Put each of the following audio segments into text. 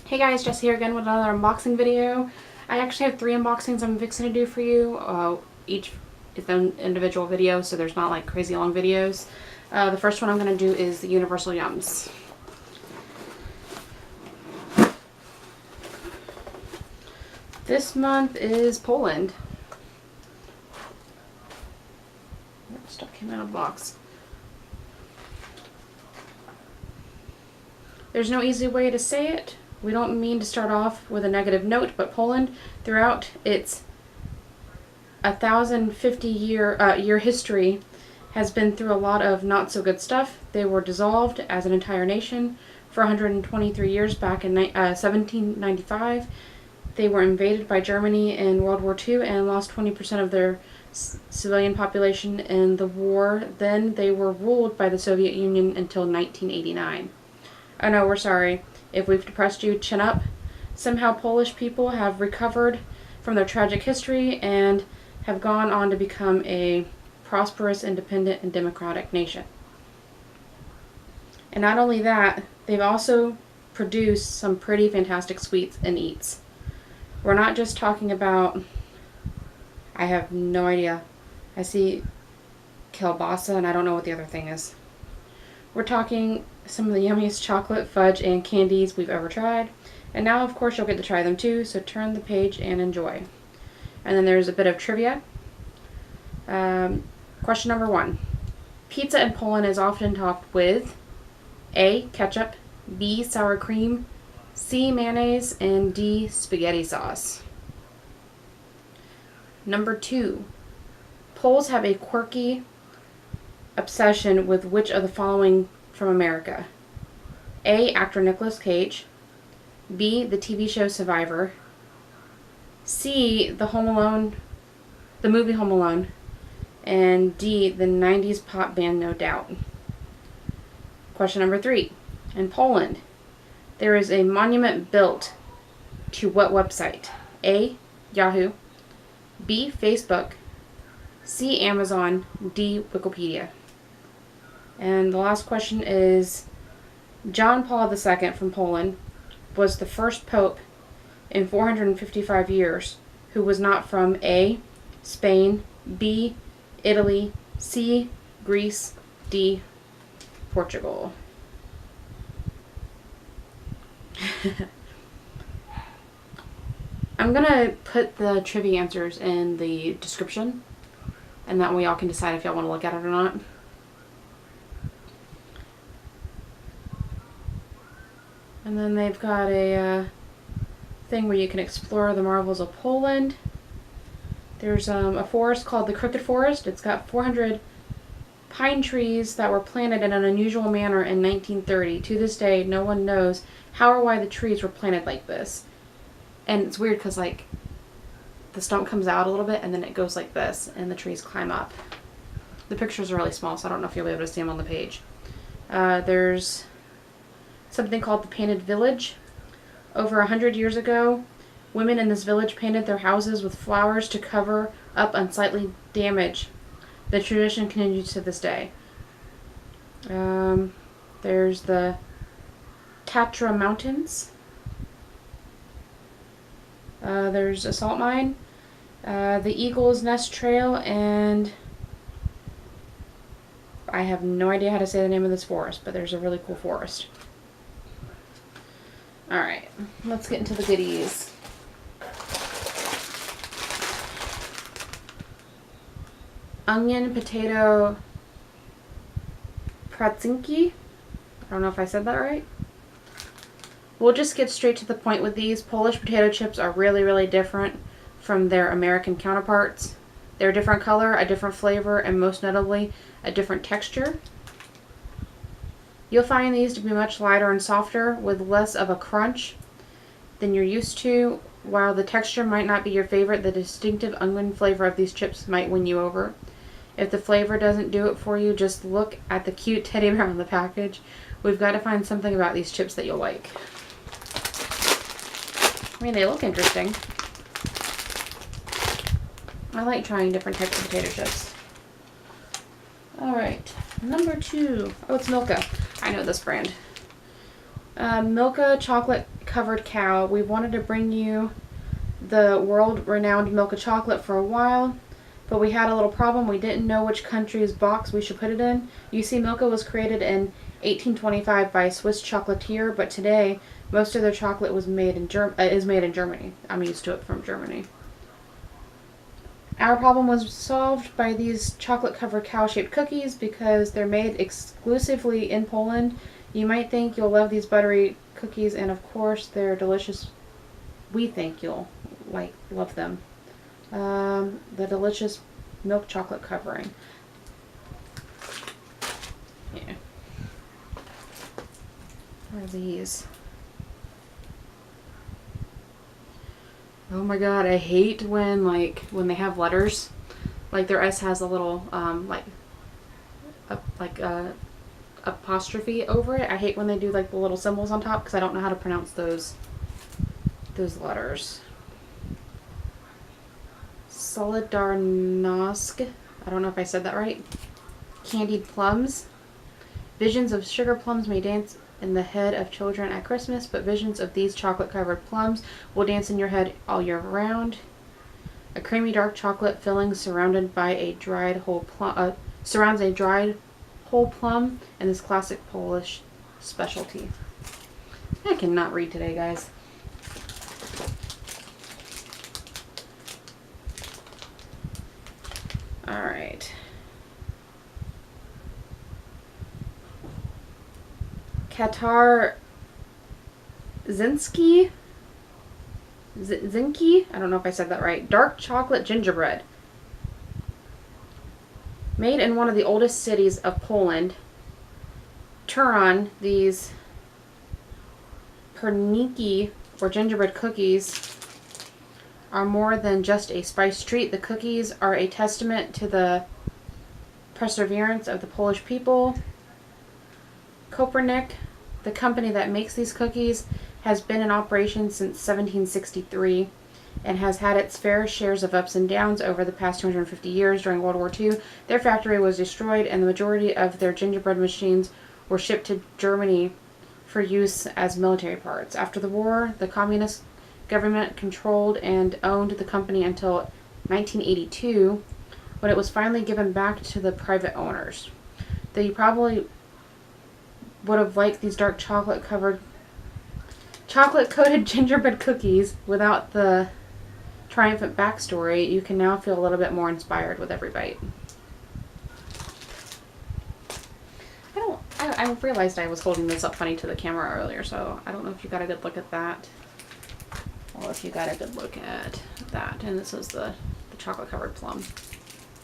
Hey guys, Jess here again with another unboxing video. I actually have 3 unboxings I'm fixing to do for you. Each its own individual video, so there's not like crazy long videos. The first one I'm going to do is the Universal Yums. This month is Poland. Stuff came out of a box. There's no easy way to say it. We don't mean to start off with a negative note, but Poland, throughout its 1,050-year history, has been through a lot of not so good stuff. They were dissolved as an entire nation for 123 years back in 1795. They were invaded by Germany in World War II and lost 20% of their civilian population in the war. Then they were ruled by the Soviet Union until 1989. Oh no, we're sorry. If we've depressed you, chin up. Somehow Polish people have recovered from their tragic history and have gone on to become a prosperous, independent, and democratic nation. And not only that, they've also produced some pretty fantastic sweets and eats. We're not just talking about, I have no idea. I see kielbasa and I don't know what the other thing is. We're talking some of the yummiest chocolate, fudge, and candies we've ever tried. And now, of course, you'll get to try them too, so turn the page and enjoy. And then there's a bit of trivia. Question number 1. Pizza in Poland is often topped with A, ketchup, B, sour cream, C, mayonnaise, and D, spaghetti sauce. Number 2. Poles have a quirky obsession with which of the following from America? A, actor Nicolas Cage, B, the TV show Survivor, C, the movie Home Alone, and D, the 90s pop band No Doubt. Question number 3. In Poland, there is a monument built to what website? A, Yahoo, B, Facebook, C, Amazon, D, Wikipedia. And the last question is, John Paul II from Poland was the first pope in 455 years who was not from A, Spain, B, Italy, C, Greece, D, Portugal. I'm going to put the trivia answers in the description, and that way y'all can decide if y'all want to look at it or not. And then they've got a thing where you can explore the marvels of Poland. There's a forest called the Crooked Forest. It's got 400 pine trees that were planted in an unusual manner in 1930. To this day, no one knows how or why the trees were planted like this. And it's weird because, like, the stump comes out a little bit and then it goes like this and the trees climb up. The pictures are really small, so I don't know if you'll be able to see them on the page. There's something called the Painted Village. Over 100 years ago, women in this village painted their houses with flowers to cover up unsightly damage. The tradition continues to this day. There's the Tatra Mountains. There's a salt mine, the Eagle's Nest Trail, and I have no idea how to say the name of this forest, but there's a really cool forest. Alright, let's get into the goodies. Onion potato pratzinki. I don't know if I said that right. We'll just get straight to the point with these. Polish potato chips are really, really different from their American counterparts. They're a different color, a different flavor, and most notably, a different texture. You'll find these to be much lighter and softer with less of a crunch than you're used to. While the texture might not be your favorite, the distinctive onion flavor of these chips might win you over. If the flavor doesn't do it for you, just look at the cute teddy bear on the package. We've got to find something about these chips that you'll like. I mean, they look interesting. I like trying different types of potato chips. Alright, number 2. Oh, it's Milka. I know this brand. Milka chocolate covered cow. We wanted to bring you the world-renowned Milka chocolate for a while, but we had a little problem. We didn't know which country's box we should put it in. You see, Milka was created in 1825 by a Swiss chocolatier, but today most of their chocolate was made in is made in Germany. I'm used to it from Germany. Our problem was solved by these chocolate-covered cow-shaped cookies because they're made exclusively in Poland. You might think you'll love these buttery cookies, and of course they're delicious. We think you'll love them. The delicious milk chocolate covering. Yeah. What are these? Oh my god, I hate when when they have letters, like their S has a little apostrophe over it. I hate when they do like the little symbols on top because I don't know how to pronounce those letters. Solidarnosc. I don't know if I said that right. Candied plums. Visions of sugar plums may dance in the head of children at Christmas, but visions of these chocolate-covered plums will dance in your head all year round. A creamy dark chocolate filling surrounded by a dried whole plum surrounds a dried whole plum, and this classic Polish specialty. I cannot read today, guys. All right. Zinski, I don't know if I said that right. Dark chocolate gingerbread. Made in one of the oldest cities of Poland, Turon, these perniki, or gingerbread cookies, are more than just a spice treat. The cookies are a testament to the perseverance of the Polish people. Kopernik, the company that makes these cookies, has been in operation since 1763 and has had its fair shares of ups and downs over the past 250 years. During World War II, their factory was destroyed and the majority of their gingerbread machines were shipped to Germany for use as military parts. After the war, the communist government controlled and owned the company until 1982, when it was finally given back to the private owners. Though you probably would have liked these dark chocolate-coated gingerbread cookies without the triumphant backstory, you can now feel a little bit more inspired with every bite. I realized I was holding this up funny to the camera earlier, so I don't know if you got a good look at that. Or if you got a good look at that. And this is the chocolate-covered plum.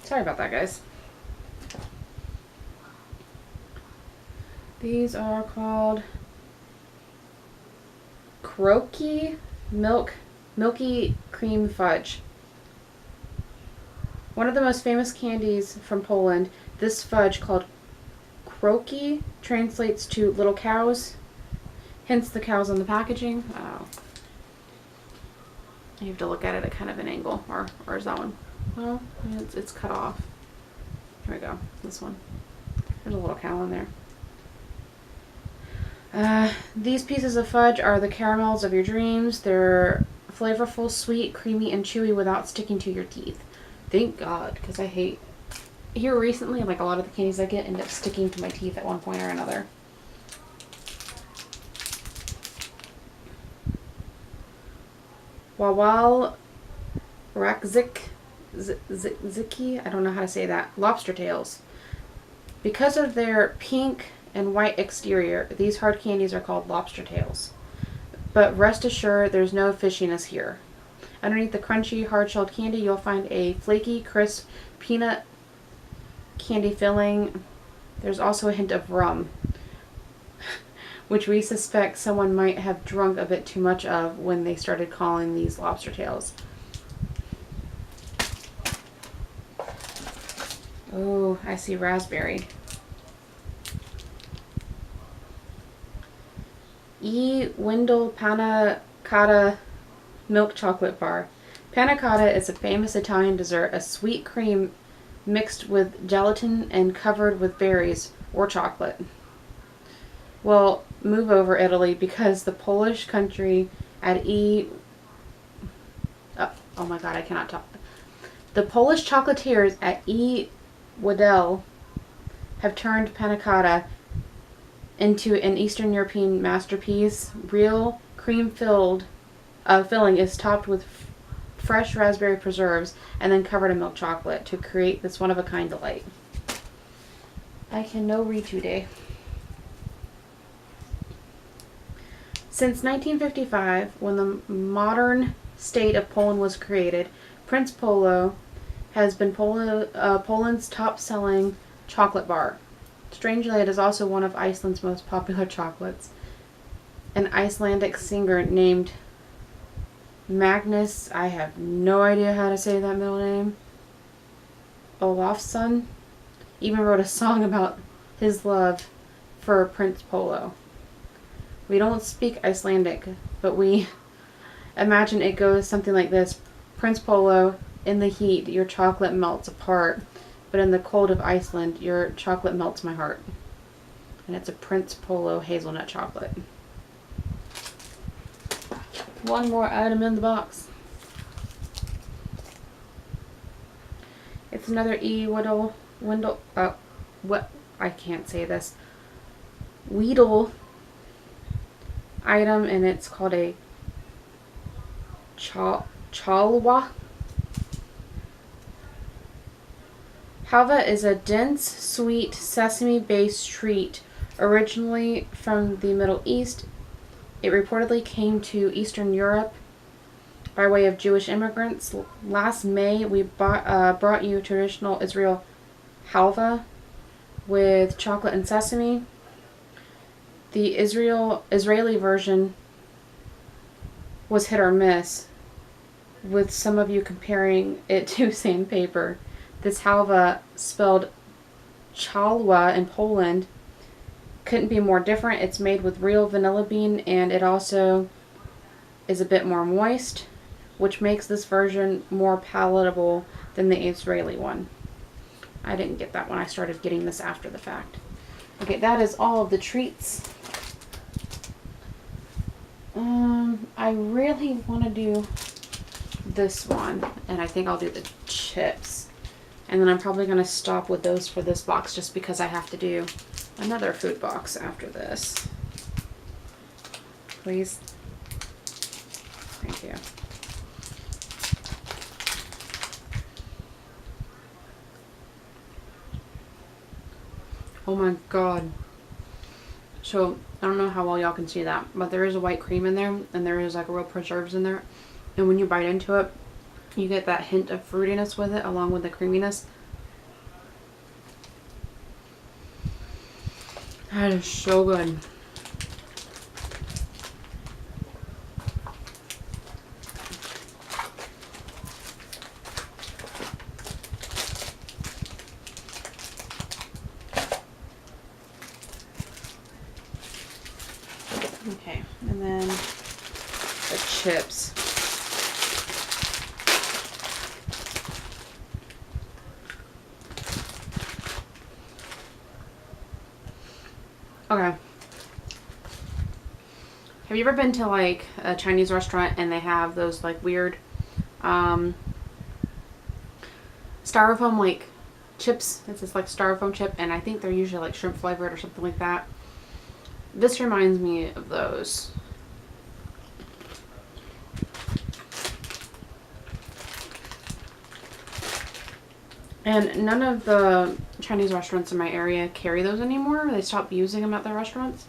Sorry about that, guys. These are called Kroki Milky Cream Fudge. One of the most famous candies from Poland, this fudge called Kroki translates to little cows, hence the cows on the packaging. Oh. You have to look at it at kind of an angle, or is that one? Well, it's cut off. Here we go, this one. There's a little cow in there. These pieces of fudge are the caramels of your dreams. They're flavorful, sweet, creamy, and chewy without sticking to your teeth. Thank God, because I hate... Here recently, like a lot of the candies I get end up sticking to my teeth at one point or another. Wawal Rakzik Ziki, I don't know how to say that. Lobster tails. Because of their pink and white exterior, these hard candies are called lobster tails. But rest assured, there's no fishiness here. Underneath the crunchy, hard-shelled candy, you'll find a flaky, crisp peanut candy filling. There's also a hint of rum, which we suspect someone might have drunk a bit too much of when they started calling these lobster tails. Oh, I see raspberry. Windle Panna Cotta milk chocolate bar. Panna cotta is a famous Italian dessert, a sweet cream mixed with gelatin and covered with berries or chocolate. will move over Italy because the Polish country at oh my god, I cannot talk. The Polish chocolatiers at Waddell have turned panna cotta into an Eastern European masterpiece. Real cream filling is topped with fresh raspberry preserves and then covered in milk chocolate to create this one-of-a-kind delight. I can no read today. Since 1955, when the modern state of Poland was created, Prince Polo has been Poland's top-selling chocolate bar. Strangely, it is also one of Iceland's most popular chocolates. An Icelandic singer named Magnus, I have no idea how to say that middle name, Olafsson, even wrote a song about his love for Prince Polo. We don't speak Icelandic, but we imagine it goes something like this. Prince Polo, in the heat, your chocolate melts apart, but in the cold of Iceland, your chocolate melts my heart. And it's a Prince Polo hazelnut chocolate. One more item in the box. It's another I can't say this. Weedle item, and it's called a chalwa. Halva is a dense, sweet, sesame-based treat originally from the Middle East. It reportedly came to Eastern Europe by way of Jewish immigrants. Last May, we brought you traditional Israel halva with chocolate and sesame. The Israeli version was hit or miss, with some of you comparing it to sandpaper. This halva, spelled chalwa in Poland, couldn't be more different. It's made with real vanilla bean, and it also is a bit more moist, which makes this version more palatable than the Israeli one. I didn't get that one. I started getting this after the fact. Okay, that is all of the treats. I really want to do this one, and I think I'll do the chips. And then I'm probably going to stop with those for this box just because I have to do another food box after this. Please. Thank you. Oh my god. So, I don't know how well y'all can see that, but there is a white cream in there, and there is like real preserves in there. And when you bite into it, you get that hint of fruitiness with it, along with the creaminess. That is so good. Okay, and then the chips. Okay. Have you ever been to like a Chinese restaurant and they have those like weird styrofoam like chips? It's this like styrofoam chip, and I think they're usually like shrimp flavored or something like that. This reminds me of those. And none of the Chinese restaurants in my area carry those anymore. They stopped using them at their restaurants.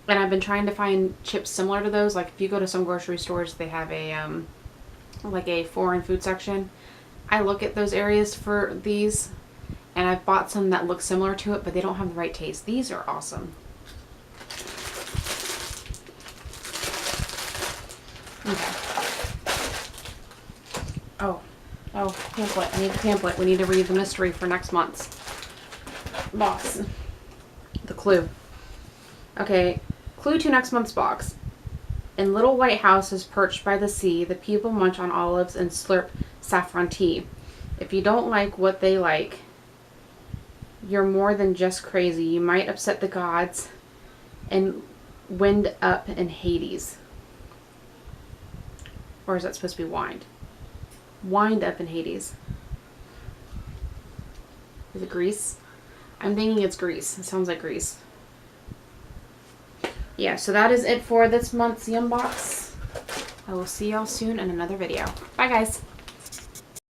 And I've been trying to find chips similar to those. Like if you go to some grocery stores, they have a like a foreign food section. I look at those areas for these, and I've bought some that look similar to it, but they don't have the right taste. These are awesome. Okay. Oh, pamphlet. I need the pamphlet. We need to read the mystery for next month's box. The clue. Okay, clue to next month's box. In little white houses perched by the sea, the people munch on olives and slurp saffron tea. If you don't like what they like, you're more than just crazy. You might upset the gods and wind up in Hades. Or is that supposed to be wind? Wind up in Hades. Is it Greece? I'm thinking it's Greece. It sounds like Greece. Yeah, so that is it for this month's Yum Box. I will see y'all soon in another video. Bye, guys.